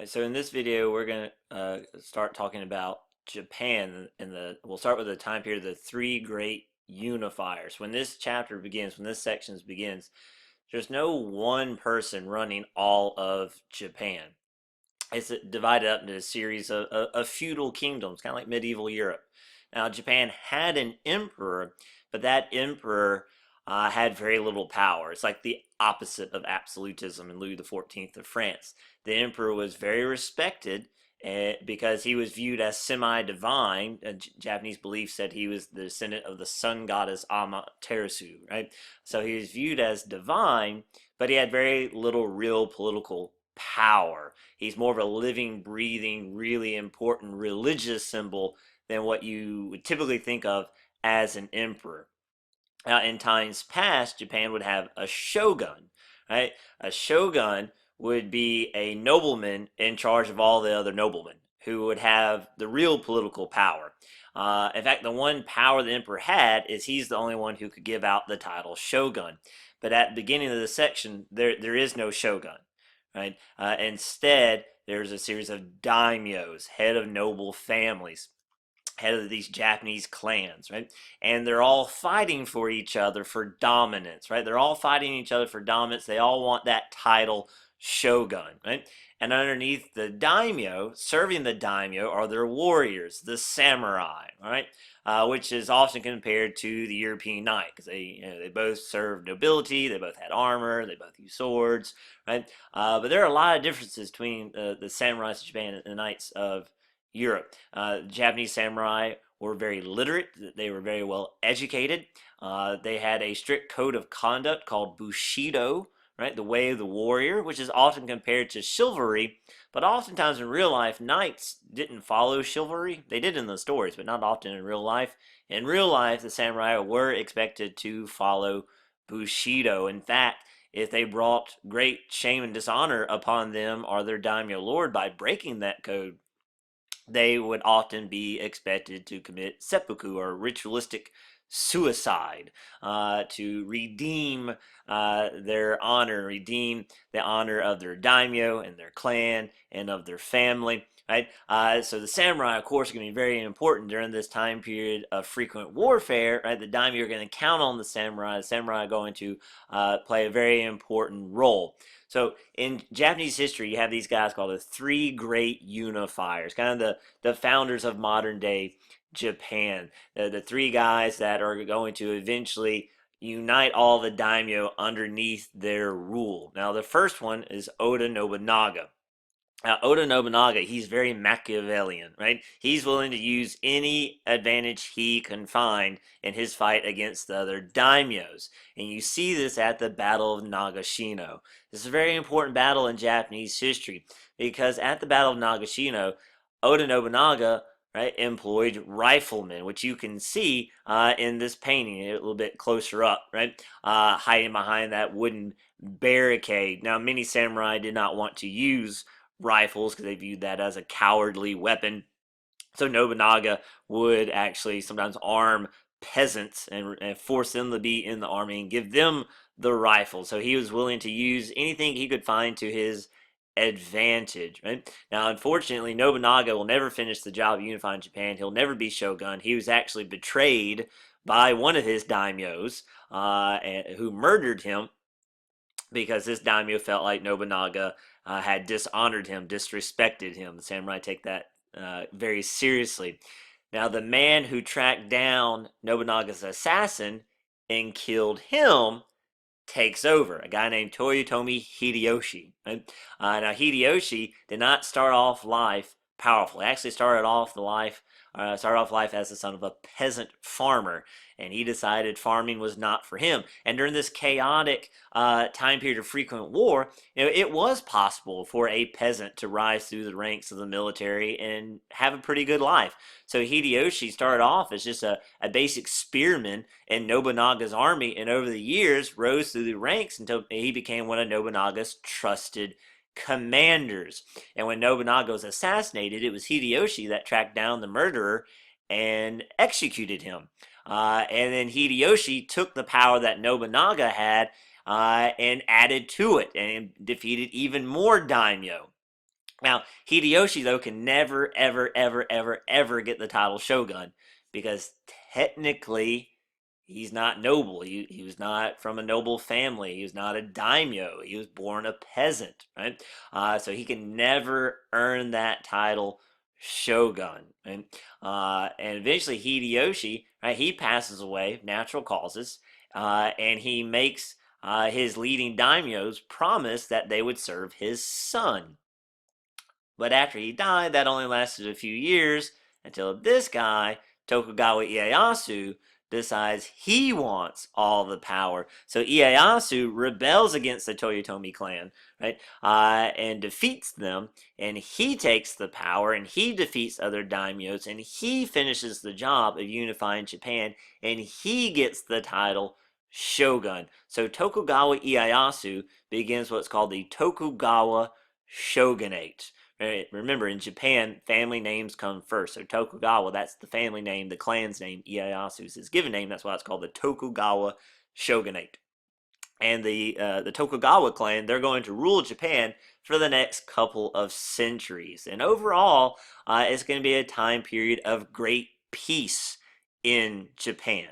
So in this video, we're going to start talking about Japan, and we'll start with the time period of the three great unifiers. When this chapter begins, when this section begins, there's no one person running all of Japan. It's divided up into a series of feudal kingdoms, kind of like medieval Europe. Now, Japan had an emperor, but that emperor had very little power. It's like the opposite of absolutism in Louis XIV of France. The emperor was very respected because he was viewed as semi-divine. Japanese belief said he was the descendant of the sun goddess Amaterasu, right? So he was viewed as divine, but he had very little real political power. He's more of a living, breathing, really important religious symbol than what you would typically think of as an emperor. Now, in times past, Japan would have a shogun, right? A shogun would be a nobleman in charge of all the other noblemen who would have the real political power. In fact, the one power the emperor had is he's the only one who could give out the title shogun. But at the beginning of the section, there is no shogun, right? Instead, there's a series of daimyos, head of noble families, head of these Japanese clans, right? And they're all fighting for each other for dominance, right? They're all fighting each other for dominance. They all want that title shogun, right? And underneath the daimyo, serving the daimyo, are their warriors, the samurai, right? Which is often compared to the European knight because they both served nobility, they both had armor, they both used swords, right? But there are a lot of differences between the samurais of Japan and the knights of Europe. Japanese samurai were very literate. They were very well educated. They had a strict code of conduct called Bushido, right? The way of the warrior, which is often compared to chivalry, but oftentimes in real life, knights didn't follow chivalry. They did in the stories, but not often in real life. In real life, the samurai were expected to follow Bushido. In fact, if they brought great shame and dishonor upon them or their daimyo lord by breaking that code, they would often be expected to commit seppuku or ritualistic suicide to redeem their honor, redeem the honor of their daimyo and their clan and of their family. Right, so the samurai, of course, are going to be very important during this time period of frequent warfare. Right, the daimyo are going to count on the samurai. The samurai are going to play a very important role. So in Japanese history, you have these guys called the three great unifiers, kind of the founders of modern day Japan. The three guys that are going to eventually unite all the daimyo underneath their rule. Now, the first one is Oda Nobunaga. Oda Nobunaga, he's very Machiavellian, right? He's willing to use any advantage he can find in his fight against the other daimyos. And you see this at the Battle of Nagashino. This is a very important battle in Japanese history because at the Battle of Nagashino, Oda Nobunaga, right, employed riflemen, which you can see in this painting a little bit closer up, right, hiding behind that wooden barricade. Now, many samurai did not want to use rifles because they viewed that as a cowardly weapon. So Nobunaga would actually sometimes arm peasants and force them to be in the army and give them the rifle. So he was willing to use anything he could find to his advantage, right? Now, unfortunately, Nobunaga will never finish the job of unifying Japan. He'll never be shogun. He was actually betrayed by one of his daimyos who murdered him because this daimyo felt like Nobunaga had dishonored him, disrespected him. The samurai take that very seriously. Now, the man who tracked down Nobunaga's assassin and killed him takes over, a guy named Toyotomi Hideyoshi. Right? Now, Hideyoshi did not start off life powerful. He actually started off life as the son of a peasant farmer, and he decided farming was not for him. And during this chaotic time period of frequent war, it was possible for a peasant to rise through the ranks of the military and have a pretty good life. So Hideyoshi started off as just a basic spearman in Nobunaga's army, and over the years rose through the ranks until he became one of Nobunaga's trusted commanders. And when Nobunaga was assassinated, it was Hideyoshi that tracked down the murderer and executed him. And then Hideyoshi took the power that Nobunaga had and added to it and defeated even more daimyo. Now, Hideyoshi, though, can never, ever, ever, ever, ever get the title shogun because technically he's not noble. He was not from a noble family. He was not a daimyo. He was born a peasant, right? So he can never earn that title shogun. Right? And eventually Hideyoshi, right, he passes away, natural causes, and he makes his leading daimyos promise that they would serve his son. But after he died, that only lasted a few years until this guy, Tokugawa Ieyasu, decides he wants all the power. So Ieyasu rebels against the Toyotomi clan, right, and defeats them, and he takes the power, and he defeats other daimyos, and he finishes the job of unifying Japan, and he gets the title shogun. So Tokugawa Ieyasu begins what's called the Tokugawa shogunate. Right? Remember, in Japan, family names come first. So Tokugawa, that's the family name, the clan's name. Ieyasu is his given name. That's why it's called the Tokugawa shogunate. And the Tokugawa clan, they're going to rule Japan for the next couple of centuries. And overall, it's going to be a time period of great peace in Japan.